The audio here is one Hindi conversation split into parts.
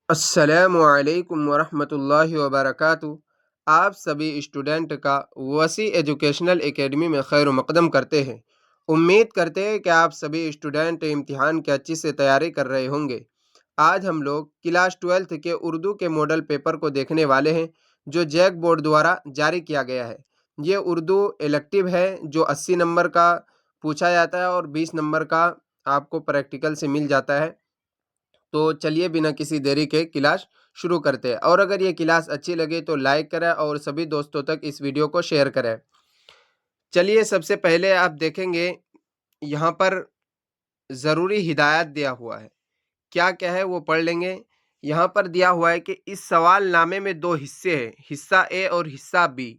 अस्सलामुअलैकुम वरहमतुल्लाहि वबरकातुहू। आप सभी स्टूडेंट का वसी एजुकेशनल एकेडमी में खैर मकदम करते हैं। उम्मीद करते हैं कि आप सभी स्टूडेंट इम्तिहान की अच्छी से तैयारी कर रहे होंगे। आज हम लोग क्लास 12th के उर्दू के मॉडल पेपर को देखने वाले हैं, जो जैक बोर्ड द्वारा जारी किया गया है। ये उर्दू इलेक्टिव है, जो 80 नंबर का पूछा जाता है और 20 नंबर का आपको प्रैक्टिकल से मिल जाता है। तो चलिए बिना किसी देरी के क्लास शुरू करते हैं, और अगर ये क्लास अच्छी लगे तो लाइक करें और सभी दोस्तों तक इस वीडियो को शेयर करें। चलिए सबसे पहले आप देखेंगे, यहाँ पर ज़रूरी हिदायत दिया हुआ है। क्या क्या है वो पढ़ लेंगे। यहाँ पर दिया हुआ है कि इस सवाल नामे में दो हिस्से हैं, हिस्सा ए और हिस्सा बी।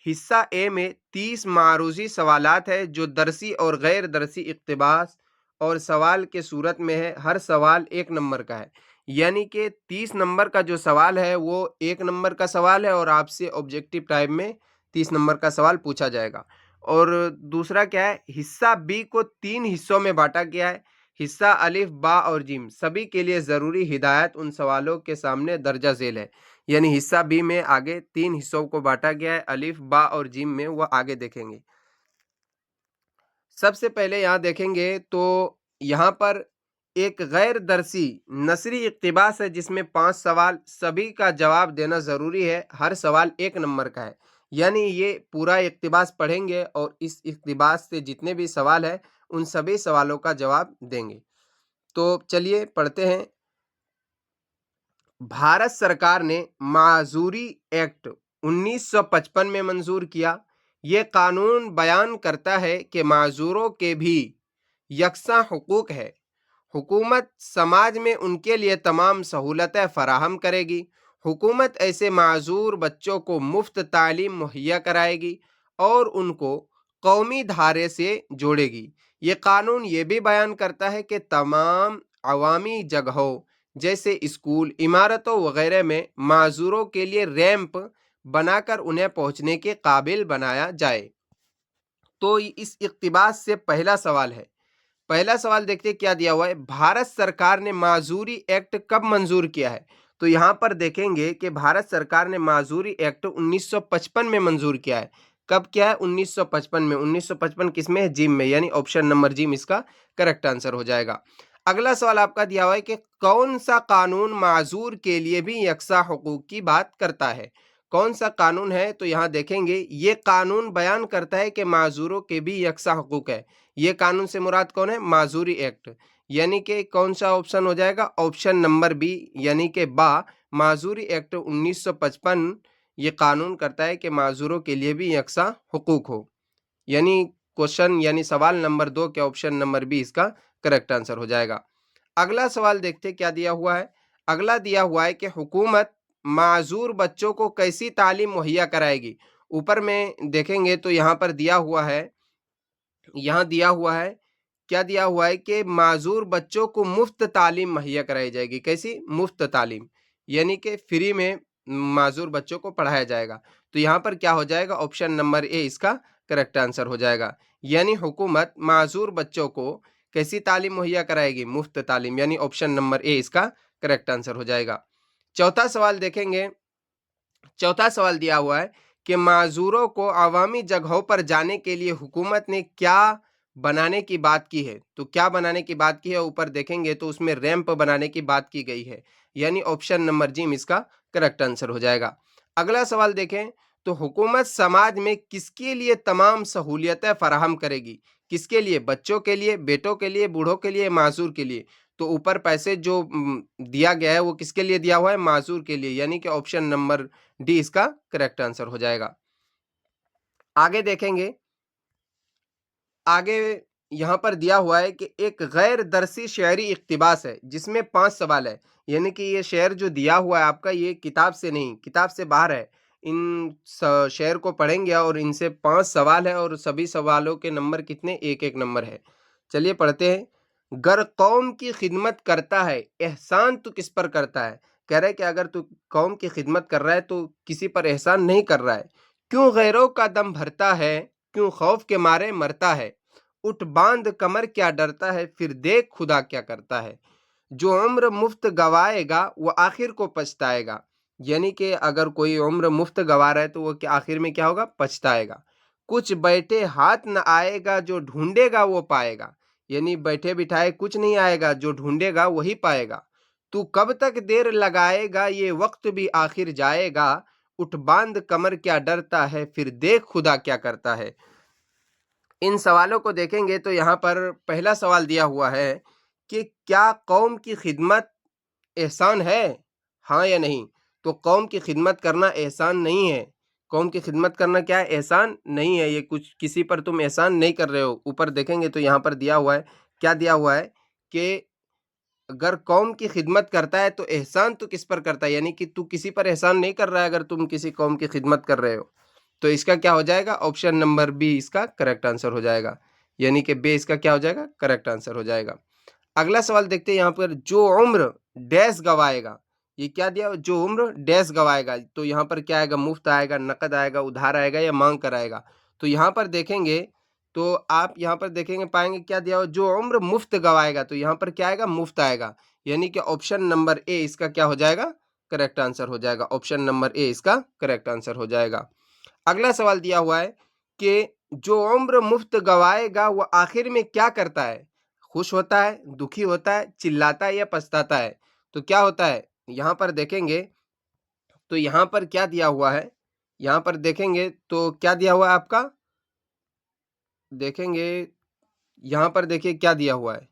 हिस्सा ए में 30 मारूजी सवालात है, जो दरसी और गैर दरसी इक्तिबास और सवाल के सूरत में है। हर सवाल 1 नंबर का है, यानी कि 30 नंबर का जो सवाल है वो 1 नंबर का सवाल है, और आपसे ऑब्जेक्टिव टाइप में 30 नंबर का सवाल पूछा जाएगा। और दूसरा क्या है, हिस्सा बी को 3 हिस्सों में बांटा गया है। हिस्सा अलिफ, बा और जीम, सभी के लिए ज़रूरी हिदायत उन सवालों के सामने दर्जा झेल है। यानी हिस्सा बी में आगे 3 हिस्सों को बांटा गया है, अलिफ, बा और जीम में, वह आगे देखेंगे। सबसे पहले यहाँ देखेंगे तो यहाँ पर एक गैर दरसी नसरी इक्तिबास है, जिसमें 5 सवाल, सभी का जवाब देना ज़रूरी है। हर सवाल 1 नंबर का है, यानी ये पूरा इक्तिबास पढ़ेंगे और इस इक्तिबास से जितने भी सवाल है उन सभी सवालों का जवाब देंगे। तो चलिए पढ़ते हैं। भारत सरकार ने माजूरी एक्ट 1955 में मंजूर किया। ये कानून बयान करता है कि माजूरों के भी यकसा हुकूक है। हुकूमत समाज में उनके लिए तमाम सहूलतें फराहम करेगी। हुकूमत ऐसे माजूर बच्चों को मुफ्त तालीम मुहैया कराएगी और उनको कौमी धारे से जोड़ेगी। ये कानून ये भी बयान करता है कि तमाम अवामी जगहों जैसे स्कूल, इमारतों वगैरह में माजूरों के लिए रैंप बनाकर उन्हें पहुंचने के काबिल बनाया जाए। तो इस इक्तिबास से पहला सवाल है। पहला सवाल देखते हैं क्या दिया हुआ है। भारत सरकार ने माजूरी एक्ट कब मंजूर किया है? तो यहाँ पर देखेंगे कि भारत सरकार ने माजूरी एक्ट 1955 में मंजूर किया है। कब किया है? 1955 में। 1955 किसमें है? जिम में, यानी ऑप्शन नंबर जिम इसका करेक्ट आंसर हो जाएगा। अगला सवाल आपका दिया हुआ है कि कौन सा कानून माजूर के लिए भी यकसा हुकूक की बात करता है? कौन सा कानून है? तो यहाँ देखेंगे ये कानून बयान करता है कि माजूरों के भी यकसा हुकूक है। ये कानून से मुराद कौन है? माजूरी एक्ट। यानी कि कौन सा ऑप्शन हो जाएगा? ऑप्शन नंबर बी, यानी कि बा। माजूरी एक्ट 1955 ये कानून करता है कि माजूरों के लिए भी यकसा हुकूक हो। यानी क्वेश्चन यानी सवाल नंबर 2 के ऑप्शन नंबर बी इसका करेक्ट आंसर हो जाएगा। अगला सवाल देखते क्या दिया हुआ है। अगला दिया हुआ है कि हुकूमत माजूर बच्चों को कैसी तालीम मुहैया कराएगी? ऊपर में देखेंगे तो यहाँ पर दिया हुआ है, यहाँ दिया हुआ है, क्या दिया हुआ है कि माजूर बच्चों को मुफ्त तालीम मुहैया कराई जाएगी। कैसी? मुफ्त तालीम, यानी कि फ्री में माजूर बच्चों को पढ़ाया जाएगा। तो यहाँ पर क्या हो जाएगा? ऑप्शन नंबर ए इसका करेक्ट आंसर हो जाएगा। यानी हुकूमत माजूर बच्चों को कैसी तालीम मुहैया कराएगी? मुफ्त तालीम, यानी ऑप्शन नंबर ए इसका करेक्ट आंसर हो जाएगा। चौथा सवाल देखेंगे। चौथा सवाल दिया हुआ है कि माजूरों को अवामी जगहों पर जाने के लिए हुकूमत ने क्या बनाने की बात की है? तो क्या बनाने की बात की है? ऊपर देखेंगे तो उसमें रैंप बनाने की बात की गई है, यानी ऑप्शन नंबर जी इसका करेक्ट आंसर हो जाएगा। अगला सवाल देखें तो हुकूमत समाज में किसके लिए तमाम सहूलियतें फराहम करेगी? किसके लिए? बच्चों के लिए, बेटों के लिए, बूढ़ों के लिए, माजूर के लिए। तो ऊपर पैसे जो दिया गया है वो किसके लिए दिया हुआ है? माजूर के लिए, यानी कि ऑप्शन नंबर डी इसका करेक्ट आंसर हो जाएगा। आगे देखेंगे। आगे यहाँ पर दिया हुआ है कि एक गैर दरसी शेयरी इक्तिबास है, जिसमें 5 सवाल है। यानी कि ये शेयर जो दिया हुआ है आपका, ये किताब से नहीं, किताब से बाहर है। इन शेयर को पढ़ेंगे और इनसे 5 सवाल है, और सभी सवालों के नंबर कितने? 1-1 नंबर है। चलिए पढ़ते हैं। गर कौम की खिदमत करता है, एहसान तू किस पर करता है? कह रहा है कि अगर तू कौम की खिदमत कर रहा है तो किसी पर एहसान नहीं कर रहा है। क्यों गैरों का दम भरता है, क्यों खौफ के मारे मरता है? उठ बांध कमर क्या डरता है, फिर देख खुदा क्या करता है। जो उम्र मुफ्त गवाएगा वो आखिर को पछताएगा। यानी कि अगर कोई उम्र मुफ्त गवा रहा है तो वो क्या आखिर में क्या होगा, पछताएगा। कुछ बैठे हाथ न आएगा, जो ढूंढेगा वो पाएगा। यानी बैठे बिठाए कुछ नहीं आएगा, जो ढूंढेगा वही पाएगा। तू कब तक देर लगाएगा, ये वक्त भी आखिर जाएगा। उठ बांध कमर, क्या डरता है, फिर देख खुदा क्या करता है। इन सवालों को देखेंगे तो यहाँ पर पहला सवाल दिया हुआ है कि क्या कौम की खिदमत एहसान है, हाँ या नहीं। तो कौम की खिदमत करना एहसान नहीं है। कौम की खिदमत करना क्या है, एहसान नहीं है। ये कुछ किसी पर तुम एहसान नहीं कर रहे हो। ऊपर देखेंगे तो यहाँ पर दिया हुआ है, क्या दिया हुआ है कि अगर कौम की खिदमत करता है तो एहसान तो किस पर करता है, यानी कि तू किसी पर एहसान नहीं कर रहा है अगर तुम किसी कौम की खिदमत कर रहे हो। तो इसका क्या हो जाएगा, ऑप्शन नंबर बी इसका करेक्ट आंसर हो जाएगा। यानी कि बे इसका क्या हो जाएगा, करेक्ट आंसर हो जाएगा। अगला सवाल देखते हैं यहाँ पर, जो उम्र डैश गवाएगा। ये क्या दिया, जो उम्र डैश गवाएगा। तो यहाँ पर क्या आएगा, मुफ्त आएगा, नकद आएगा, उधार आएगा या मांग कर आएगा। तो यहाँ पर देखेंगे तो आप यहाँ पर देखेंगे पाएंगे क्या दिया हो, जो उम्र मुफ्त गवाएगा। तो यहाँ पर क्या आएगा, मुफ्त आएगा। यानी कि ऑप्शन नंबर ए इसका क्या हो जाएगा, करेक्ट आंसर हो जाएगा। ऑप्शन नंबर ए इसका करेक्ट आंसर हो जाएगा। अगला सवाल दिया हुआ है कि जो उम्र मुफ्त गवाएगा वो आखिर में क्या करता है, खुश होता है, दुखी होता है, चिल्लाता है या पछताता है। तो क्या होता है, यहाँ पर देखेंगे तो यहाँ पर क्या दिया हुआ है, यहाँ पर देखेंगे तो क्या दिया हुआ है आपका, देखेंगे यहाँ पर देखिए क्या दिया हुआ है।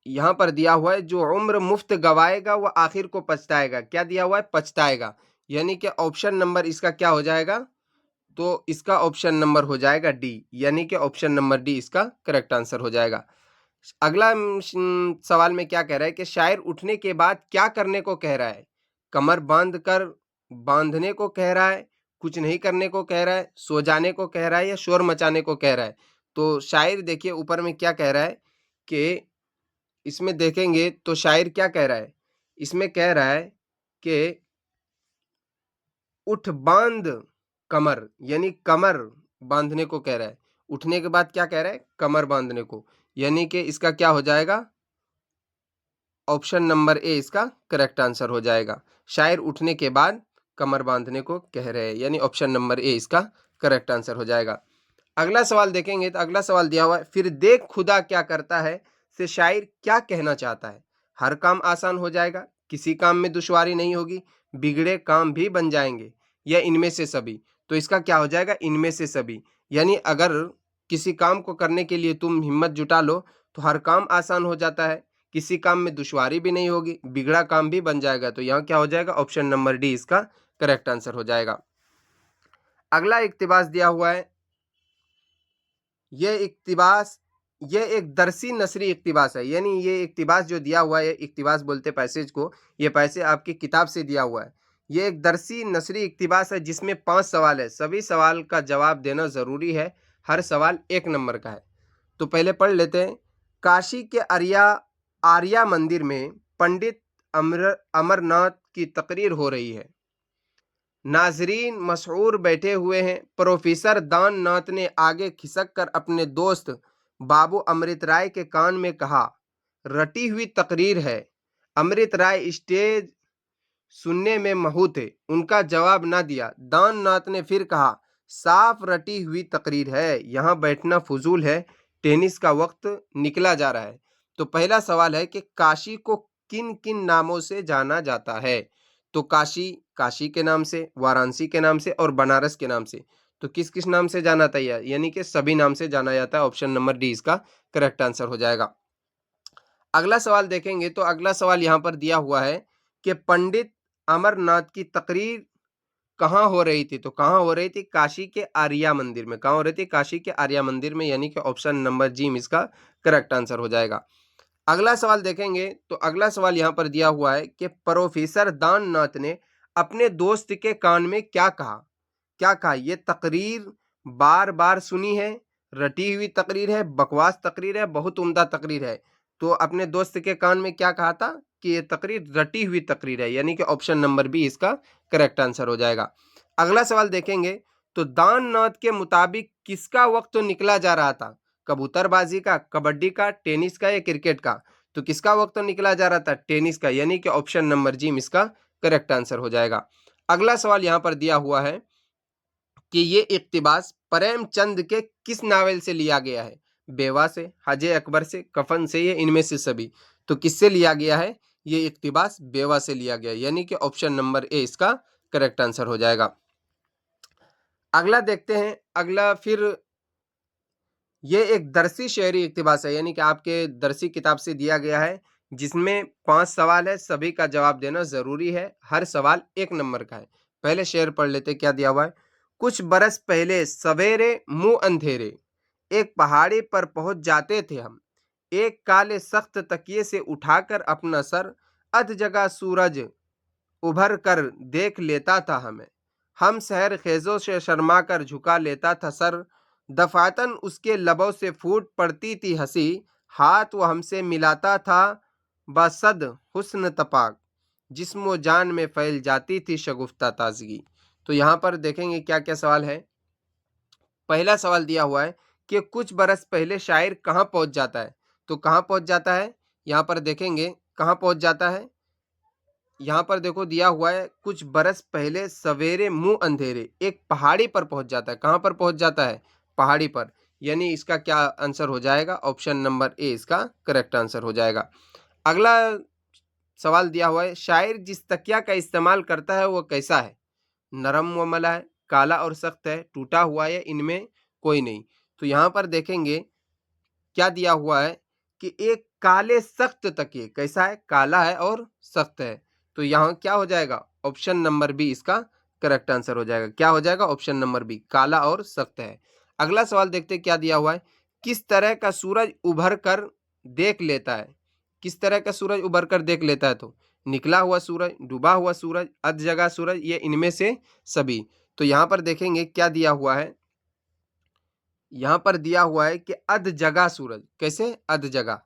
यहाँ पर दिया हुआ है जो उम्र मुफ्त गवाएगा वो आखिर को पछताएगा। क्या दिया हुआ है, पछताएगा। यानी कि ऑप्शन नंबर इसका क्या हो जाएगा, तो इसका ऑप्शन नंबर हो जाएगा डी। यानी कि ऑप्शन नंबर डी इसका करेक्ट आंसर हो जाएगा। अगला सवाल में क्या कह रहा है कि शायर उठने के बाद क्या करने को कह रहा है, कमर बांध कर बांधने को कह रहा है, कुछ नहीं करने को कह रहा है, सो जाने को कह रहा है या शोर मचाने को कह रहा है। तो शायर देखिए ऊपर में क्या कह रहा है कि इसमें देखेंगे तो शायर क्या कह रहा है, इसमें कह रहा है कि उठ बांध कमर, यानी कमर बांधने को कह रहा है। उठने के बाद क्या कह रहा है, कमर बांधने को। यानी कि इसका क्या हो जाएगा, ऑप्शन नंबर ए इसका करेक्ट आंसर हो जाएगा। शायर उठने के बाद कमर बांधने को कह रहे हैं, यानी ऑप्शन नंबर ए इसका करेक्ट आंसर हो जाएगा। अगला सवाल देखेंगे तो अगला सवाल दिया हुआ है, फिर देख खुदा क्या करता है से शायर क्या कहना चाहता है। हर काम आसान हो जाएगा, किसी काम में दुश्वारी नहीं होगी, बिगड़े काम भी बन जाएंगे, या इनमें से सभी। तो इसका क्या हो जाएगा, इनमें से सभी। यानी अगर किसी काम को करने के लिए तुम हिम्मत जुटा लो तो हर काम आसान हो जाता है, किसी काम में दुश्वारी भी नहीं होगी, बिगड़ा काम भी बन जाएगा। तो यहाँ क्या हो जाएगा, ऑप्शन नंबर डी इसका करेक्ट आंसर हो जाएगा। अगला इक्तिबास दिया हुआ है, ये इक्तिबास ये एक दरसी नसरी इक्तिबास है। यानी ये इक्तिबास जो दिया हुआ है, इक्तिबास बोलते पैसेज को, ये पैसे आपकी किताब से दिया हुआ है। ये एक दरसी नसरी इक्तिबास है जिसमें 5 सवाल है, सभी सवाल का जवाब देना ज़रूरी है। हर सवाल 1 नंबर का है। तो पहले पढ़ लेते हैं। काशी के आर्या मंदिर में पंडित अमरनाथ की तकरीर हो रही है। नाजरीन मशहूर बैठे हुए हैं। प्रोफेसर दान नाथ ने आगे खिसक कर अपने दोस्त बाबू अमृत राय के कान में कहा, रटी हुई तकरीर है। अमृत राय स्टेज सुनने में महू थे, उनका जवाब ना दिया। दान नाथ ने फिर कहा, साफ रटी हुई तकरीर है, यहाँ बैठना फजूल है, टेनिस का वक्त निकला जा रहा है। तो पहला सवाल है कि काशी को किन किन नामों से जाना जाता है। तो काशी, काशी के नाम से, वाराणसी के नाम से और बनारस के नाम से। तो किस किस नाम से जाना था, यानी कि सभी नाम से जाना जाता है। ऑप्शन नंबर डी इसका करेक्ट आंसर हो जाएगा। अगला सवाल देखेंगे तो अगला सवाल यहाँ पर दिया हुआ है कि पंडित अमरनाथ की तकरीर कहाँ हो रही थी। तो कहाँ हो रही थी, काशी के आर्या मंदिर में। कहाँ हो रही थी, काशी के आर्या मंदिर में। यानी कि ऑप्शन नंबर जी इसका करेक्ट आंसर हो जाएगा। अगला सवाल देखेंगे तो अगला सवाल यहाँ पर दिया हुआ है कि प्रोफेसर दान नाथ ने अपने दोस्त के कान में क्या कहा। क्या कहा, ये तकरीर बार बार सुनी है, रटी हुई तकरीर है, बकवास तकरीर है, बहुत उम्दा तकरीर है। तो अपने दोस्त के कान में क्या कहा था कि ये तकरीर रटी हुई तकरीर है। यानी कि ऑप्शन नंबर बी इसका करेक्ट आंसर हो जाएगा। अगला सवाल देखेंगे तो दान नाथ के मुताबिक किसका वक्त तो निकला जा रहा था। कबूतरबाजी का, कबड्डी का, टेनिस का या क्रिकेट का? तो किसका वक्त तो निकला जा रहा था? टेनिस का, यानी कि ऑप्शन नंबर जी इसका करेक्ट आंसर हो जाएगा। अगला सवाल यहाँ पर दिया हुआ है कि ये इक्तिबास प्रेमचंद के किस नावल से लिया गया है? बेवा से, हजे अकबर से, कफन से, या इनमें से सभी? तो किससे लिया गया है? ये इक्तिबास बेवा से लिया गया, यानी कि ऑप्शन नंबर ए इसका करेक्ट आंसर हो जाएगा। अगला देखते हैं। अगला फिर ये एक दरसी शेरी इक्तिबास है, यानी कि आपके दरसी किताब से दिया गया है, जिसमें 5 सवाल है, सभी का जवाब देना जरूरी है, हर सवाल 1 नंबर का है। पहले शेर पढ़ लेते, क्या दिया हुआ है? कुछ बरस पहले सवेरे मुंह अंधेरे, एक पहाड़ी पर पहुंच जाते थे हम, एक काले सख्त तकिए से उठाकर अपना सर, अध जगह सूरज उभर कर देख लेता था हमें, हम सहर खेजों से शर्मा कर झुका लेता था सर, दफातन उसके लबों से फूट पड़ती थी हंसी, हाथ वो हमसे मिलाता था बसद हुस्न तपाक, जिस्मो जान में फैल जाती थी शगुफ्ता ताजगी। तो यहाँ पर देखेंगे क्या क्या सवाल है। पहला सवाल दिया हुआ है कि कुछ बरस पहले शायर कहाँ पहुंच जाता है? तो कहाँ पहुंच जाता है? यहाँ पर देखेंगे कहाँ पहुंच जाता है। यहाँ पर देखो दिया हुआ है कुछ बरस पहले सवेरे मुंह अंधेरे, एक पहाड़ी पर पहुंच जाता है। कहाँ पर पहुंच जाता है? पहाड़ी पर, यानी इसका क्या आंसर हो जाएगा? ऑप्शन नंबर ए इसका करेक्ट आंसर हो जाएगा। अगला सवाल दिया हुआ है शायर जिस तकिया का इस्तेमाल करता है वो कैसा है? नरम व मला है, काला और सख्त है, टूटा हुआ है, इनमें कोई नहीं? तो यहाँ पर देखेंगे क्या दिया हुआ है कि एक काले सख्त तकिए, कैसा है? काला है और सख्त है। तो यहाँ क्या हो जाएगा? ऑप्शन नंबर बी इसका करेक्ट आंसर हो जाएगा। क्या हो जाएगा? ऑप्शन नंबर बी, काला और सख्त है। अगला सवाल देखते हैं क्या दिया हुआ है। किस तरह का सूरज उभर कर देख लेता है? किस तरह का सूरज उभर कर देख लेता है? तो निकला हुआ सूरज, डूबा हुआ सूरज, अध जगह सूरज, ये इनमें से सभी? तो यहाँ पर देखेंगे क्या दिया हुआ है। यहाँ पर दिया हुआ है कि अध जगह सूरज। कैसे? अध जगह,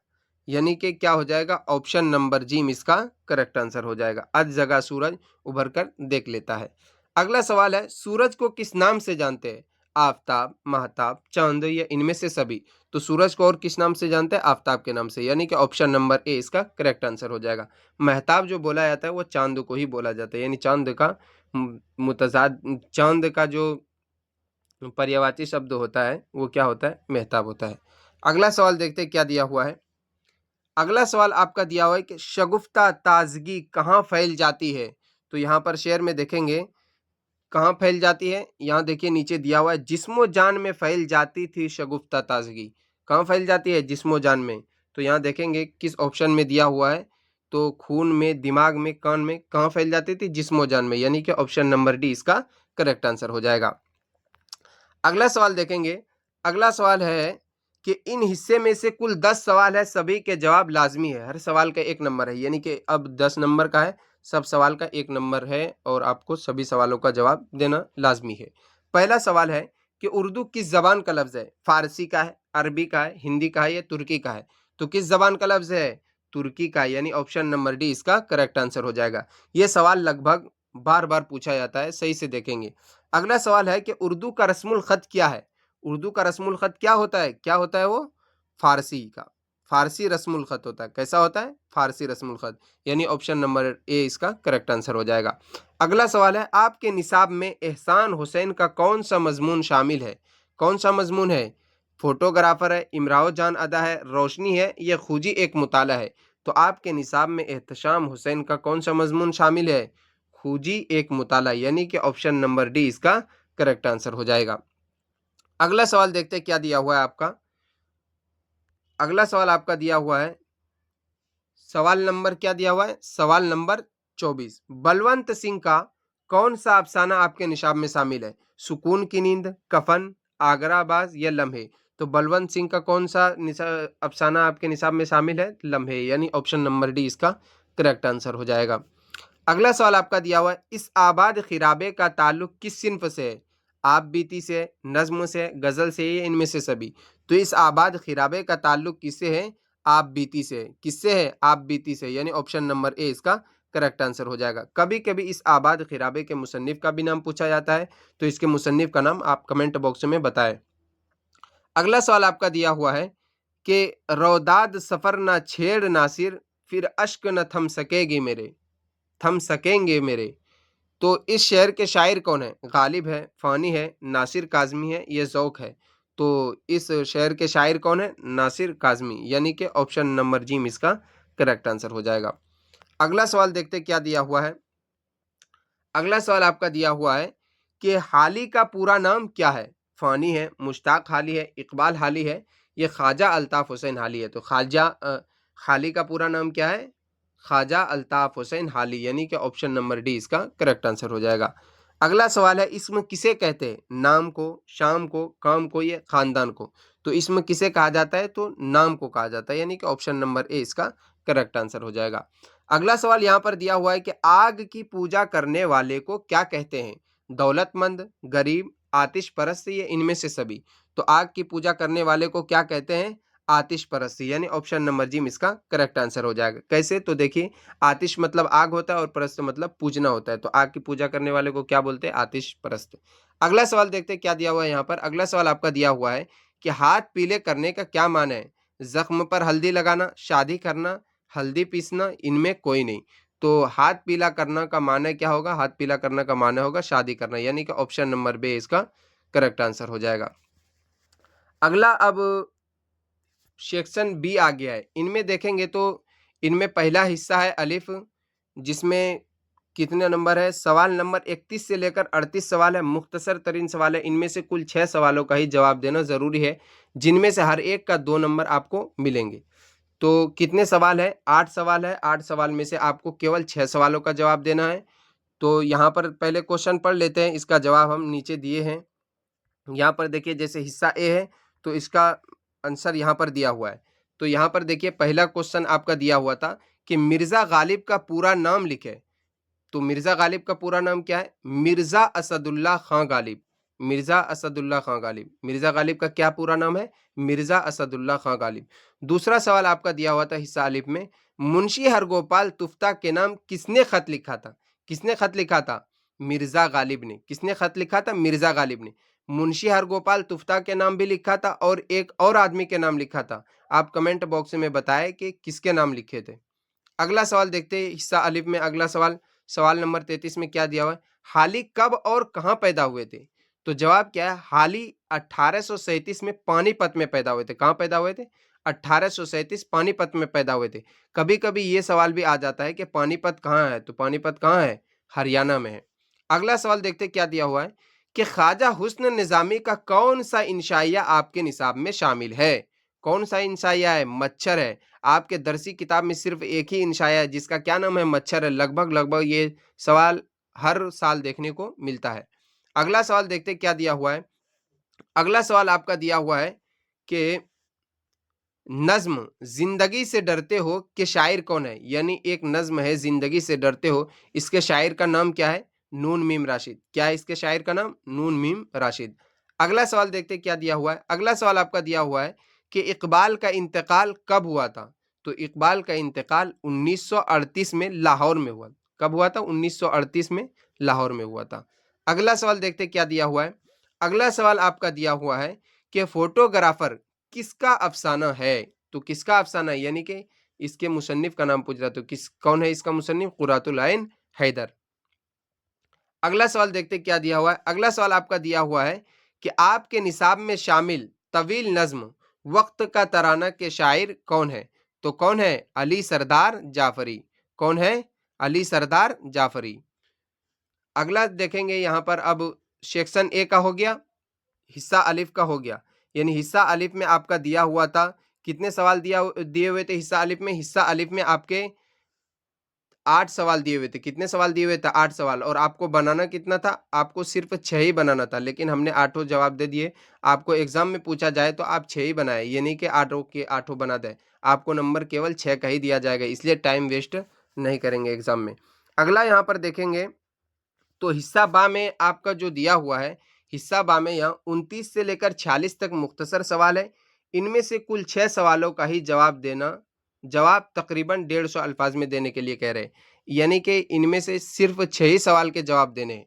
यानी कि क्या हो जाएगा? ऑप्शन नंबर जी इसका करेक्ट आंसर हो जाएगा। अध जगह सूरज उभर कर देख लेता है। अगला सवाल है सूरज को किस नाम से जानते हैं? आफताब, महताब, चांद, या इनमें से सभी? तो सूरज को और किस नाम से जानते हैं? आफताब के नाम से, यानी कि ऑप्शन नंबर ए इसका करेक्ट आंसर हो जाएगा। महताब जो बोला जाता है वो चांद को ही बोला जाता है, यानी चांद का मुतजाद, चांद का जो पर्यायवाची शब्द होता है वो क्या होता है? मेहताब होता है। अगला सवाल देखते हैं क्या दिया हुआ है। अगला सवाल आपका दिया हुआ है कि शगुफ्ता ताजगी कहाँ फैल जाती है? तो यहाँ पर शेर में देखेंगे कहाँ फैल जाती है। यहाँ देखिए नीचे दिया हुआ है जिस्मो जान में फैल जाती थी शगुफ्ता ताजगी। कहाँ फैल जाती है? जिस्मो जान में। तो यहाँ देखेंगे किस ऑप्शन में दिया हुआ है। तो खून में, दिमाग में, कान में, कहाँ फैल जाती थी? जिस्मो जान में, यानी कि ऑप्शन नंबर डी इसका करेक्ट आंसर हो जाएगा। अगला सवाल देखेंगे। अगला सवाल है कि इन हिस्से में से कुल 10 सवाल है, सभी के जवाब लाजमी है, हर सवाल का 1 नंबर है, यानी कि अब 10 नंबर का है, सब सवाल का 1 नंबर है और आपको सभी सवालों का जवाब देना लाजमी है। पहला सवाल है कि उर्दू किस जबान का लफ्ज़ है? फारसी का है, अरबी का है, हिंदी का है या तुर्की का है? तो किस जबान का लफ्ज़ है? तुर्की का, यानी ऑप्शन नंबर डी इसका करेक्ट आंसर हो जाएगा। ये सवाल लगभग बार बार पूछा जाता है, सही से देखेंगे। अगला सवाल है कि उर्दू का रस्मुल खत क्या है? उर्दू का रस्मुल खत क्या होता है? क्या होता है वो? फारसी का, फारसी रस्मुल खत होता है। कैसा होता है? फारसी रस्मुल खत, यानी ऑप्शन नंबर ए इसका करेक्ट आंसर हो जाएगा। अगला सवाल है आपके निसाब में एहसान हुसैन का कौन सा मजमून शामिल है? कौन सा मजमून है? फोटोग्राफर है, इमराओ जान अदा है, रोशनी है, या खूजी एक मुताला है? तो आपके निसाब में एहतशाम हुसैन का कौन सा मजमून शामिल है? खूजी एक मुताला, यानी कि ऑप्शन नंबर डी इसका करेक्ट आंसर हो जाएगा। अगला सवाल देखते हैं क्या दिया हुआ है आपका। अगला सवाल आपका दिया हुआ है, सवाल नंबर क्या दिया हुआ है? सवाल नंबर 24। बलवंत सिंह का कौन सा अफसाना आपके निशाब में शामिल है? सुकून की नींद, कफन, आगराबाज, या लम्हे? तो बलवंत सिंह का कौन सा अफसाना आपके निशाब में शामिल है? लम्हे, यानी ऑप्शन नंबर डी इसका करेक्ट आंसर हो जाएगा। अगला सवाल आपका दिया हुआ है इस आबाद खिराबे का ताल्लुक किस सिन्फ से है? आप बीती से, नज्म से, गजल से, या इनमें से सभी? तो इस आबाद खिराबे का ताल्लुक किससे है? आप बीती से। किससे है? आप बीती से, यानी ऑप्शन नंबर ए इसका करेक्ट आंसर हो जाएगा। कभी कभी इस आबाद खिराबे के मुसन्निफ का भी नाम पूछा जाता है, तो इसके मुसन्निफ का नाम आप कमेंट बॉक्स में बताएं। अगला सवाल आपका दिया हुआ है कि रौदाद सफर ना छेड़ नासिर, फिर अश्क न थम सकेंगे मेरे। तो इस शेर के शायर कौन है? गालिब है, फानी है, नासिर काज़मी है, ये ज़ौक़ है। तो इस शेर के शायर कौन है? नासिर काज़मी, यानी कि ऑप्शन नंबर जी में इसका करेक्ट आंसर हो जाएगा। अगला सवाल देखते क्या दिया हुआ है। अगला सवाल आपका दिया हुआ है कि हाली का पूरा नाम क्या है? फ़ानी है, मुश्ताक हाली है, इकबाल हाली है, ये ख्वाजा अल्ताफ़ हुसैन हाली है। तो हाली का पूरा नाम क्या है? ख्वाजा अल्ताफ़ हुसैन हाली, यानी कि ऑप्शन नंबर डी इसका करेक्ट आंसर हो जाएगा। अगला सवाल है, इस्म किसे कहते हैं? नाम को, शाम को, काम को, या ख़ानदान को? तो इस्म किसे कहा जाता है? तो नाम को कहा जाता है, यानी कि ऑप्शन नंबर ए इसका करेक्ट आंसर हो जाएगा। अगला सवाल यहाँ पर दिया हुआ है कि आग की पूजा करने वाले को क्या कहते हैं? दौलतमंद, गरीब, आतिश परस्त, या इनमें से सभी? तो आग की पूजा करने वाले को क्या कहते हैं? आतिश परस्त, यानी ऑप्शन नंबर जी में इसका करेक्ट आंसर हो जाएगा। कैसे? तो देखिए, आतिश मतलब आग होता है और परस्त मतलब पूजना होता है। तो आग की पूजा करने वाले को क्या बोलते हैं? आतिश परस्त। अगला सवाल देखते हैं क्या दिया हुआ है यहाँ पर। अगला सवाल आपका दिया हुआ है कि हाथ पीले करने का क्या माने है? जख्म पर हल्दी लगाना, शादी करना, हल्दी पीसना, इनमें कोई नहीं। तो हाथ पीला करना का माने क्या होगा? हाथ पीला करना का माने होगा शादी करना, यानी कि ऑप्शन नंबर बी इसका करेक्ट आंसर हो जाएगा। अगला अब सेक्शन बी आ गया है। इनमें देखेंगे तो इनमें पहला हिस्सा है अलिफ, जिसमें कितने नंबर है? सवाल नंबर 31 से लेकर 38 सवाल है, मुख्तसर तरीन सवाल है। इनमें से कुल 6 सवालों का ही जवाब देना ज़रूरी है, जिनमें से हर एक का 2 नंबर आपको मिलेंगे। तो कितने सवाल है? 8 सवाल है। 8 सवाल में से आपको केवल 6 सवालों का जवाब देना है। तो यहाँ पर पहले क्वेश्चन पढ़ लेते हैं, इसका जवाब हम नीचे दिए हैं। यहाँ पर देखिए, जैसे हिस्सा ए है तो इसका आंसर यहाँ पर दिया हुआ है। तो यहाँ पर देखिए, पहला क्वेश्चन आपका दिया हुआ था कि मिर्ज़ा गालिब का पूरा नाम लिखें। तो मिर्ज़ा गालिब का पूरा नाम क्या है? मिर्ज़ा असदुल्ला खां गालिब। मिर्ज़ा असदुल्ला खां गालिब। मिर्ज़ा गालिब का क्या पूरा नाम है? मिर्ज़ा असदुल्ला खां गालिब। दूसरा सवाल आपका दिया हुआ था हिस्सा अलिफ में, मुंशी हरगोपाल तुफ्ता के नाम किसने खत लिखा था? किसने खत लिखा था? मिर्ज़ा गालिब ने। किसने खत लिखा था? मिर्ज़ा गालिब ने। मुंशी हरगोपाल तुफ्ता के नाम भी लिखा था और एक और आदमी के नाम लिखा था। आप कमेंट बॉक्स में बताएं कि किसके नाम लिखे थे। अगला सवाल देखते हैं हिस्सा अलिफ में। अगला सवाल, सवाल नंबर 33 में क्या दिया हुआ है? हाली कब और कहाँ पैदा हुए थे? तो जवाब क्या है? हाली 1837 में पानीपत में पैदा हुए थे। कहाँ पैदा हुए थे? 1837 पानीपत में पैदा हुए थे। कभी कभी ये सवाल भी आ जाता है कि पानीपत कहाँ है? तो पानीपत कहाँ है? हरियाणा में है। अगला सवाल देखते हैं क्या दिया हुआ है कि ख्वाजा हुस्न निजामी का कौन सा इंशाइया आपके निसाब में शामिल है? कौन सा इंशाइया है? मच्छर है। आपके दरसी किताब में सिर्फ एक ही इंशाया है, जिसका क्या नाम है? मच्छर है। लगभग लगभग ये सवाल हर साल देखने को मिलता है। अगला सवाल देखते हैं क्या दिया हुआ है। अगला सवाल आपका दिया हुआ है कि नज्म जिंदगी से डरते हो के शायर कौन है? यानी एक नज्म है जिंदगी से डरते हो, इसके शायर का नाम क्या है? नून मीम राशिद। क्या है इसके शायर का नाम? नून मीम राशिद। अगला सवाल देखते हैं क्या दिया हुआ है। अगला सवाल आपका दिया हुआ है कि इकबाल का इंतकाल कब हुआ था? तो इकबाल का इंतकाल 1938 में लाहौर में हुआ। कब हुआ था? 1938 में लाहौर में हुआ था। अगला सवाल देखते हैं क्या दिया हुआ है। अगला सवाल आपका दिया हुआ है कि फोटोग्राफर किसका अफसाना है? तो किसका अफसाना है, यानी कि इसके मुसन्निफ का नाम पूछ रहा, तो कौन है इसका मुसन्निफ? कुरातुल आइन हैदर। अगला सवाल देखते क्या दिया हुआ है। अगला सवाल आपका दिया हुआ है कि आपके निसाब में शामिल तवील नज्म वक्त का तराना के शायर कौन है? तो कौन है? अली सरदार जाफरी। कौन है? अली सरदार जाफरी। अगला देखेंगे यहाँ पर, अब सेक्शन ए का हो गया, हिस्सा अलिफ का हो गया। यानी हिस्सा अलिफ में आपका दिया हुआ था, कितने सवाल दिए हुए थे हिस्सा अलिफ में? हिस्सा अलिफ में आपके 8 सवाल दिए हुए थे। कितने सवाल दिए हुए थे? 8 सवाल। और आपको बनाना कितना था? आपको सिर्फ 6 ही बनाना था, लेकिन हमने 8 जवाब दे दिए। आपको एग्जाम में पूछा जाए तो आप 6 ही बनाए, ये नहीं कि 8 के 8 बना दें। आपको नंबर केवल 6 का ही दिया जाएगा, इसलिए टाइम वेस्ट नहीं करेंगे एग्जाम में। अगला यहाँ पर देखेंगे तो हिस्सा बा में आपका जो दिया हुआ है, हिस्सा बा में यहाँ 29 से लेकर 46 तक मुख्तसर सवाल है। इनमें से कुल 6 सवालों का ही जवाब तकरीबन 150 अल्फाज में देने के लिए कह रहे हैं, यानी कि इनमें से सिर्फ 6 ही सवाल के जवाब देने हैं।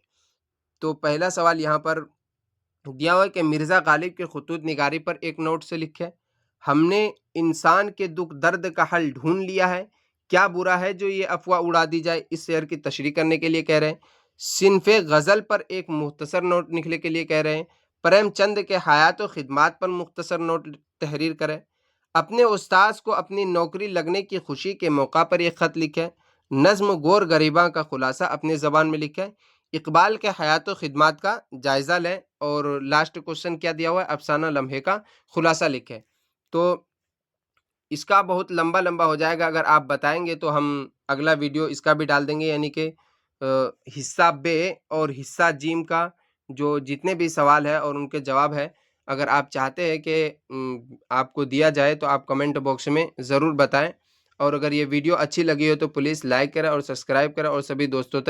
तो पहला सवाल यहाँ पर दिया हुआ है कि मिर्ज़ा गालिब के खतूत निगारी पर एक नोट से लिखे, हमने इंसान के दुख दर्द का हल ढूंढ लिया है, क्या बुरा है जो ये अफवाह उड़ा दी जाए। इस शेर की तशरीह करने के लिए कह रहे हैं। सिनफ़े गज़ल पर एक मुख्तसर नोट लिखने के लिए कह रहे हैं। प्रेमचंद के हयात व खिदमात पर मुख्तसर नोट तहरीर करें। अपने उस्ताद को अपनी नौकरी लगने की खुशी के मौका पर एक ख़त लिखें। नज़्म गोर गरीबा का खुलासा अपनी ज़बान में लिखें। इकबाल के हयात व खिदमात का जायज़ा लें। और लास्ट क्वेश्चन क्या दिया हुआ है, अफसाना लम्हे का खुलासा लिखें। तो इसका बहुत लंबा लंबा हो जाएगा, अगर आप बताएंगे तो हम अगला वीडियो इसका भी डाल देंगे, यानी कि हिस्सा बे और हिस्सा जीम का जो जितने भी सवाल है और उनके जवाब है, अगर आप चाहते हैं कि आपको दिया जाए तो आप कमेंट बॉक्स में ज़रूर बताएं। और अगर ये वीडियो अच्छी लगी हो तो प्लीज़ लाइक करें और सब्सक्राइब करें और सभी दोस्तों तक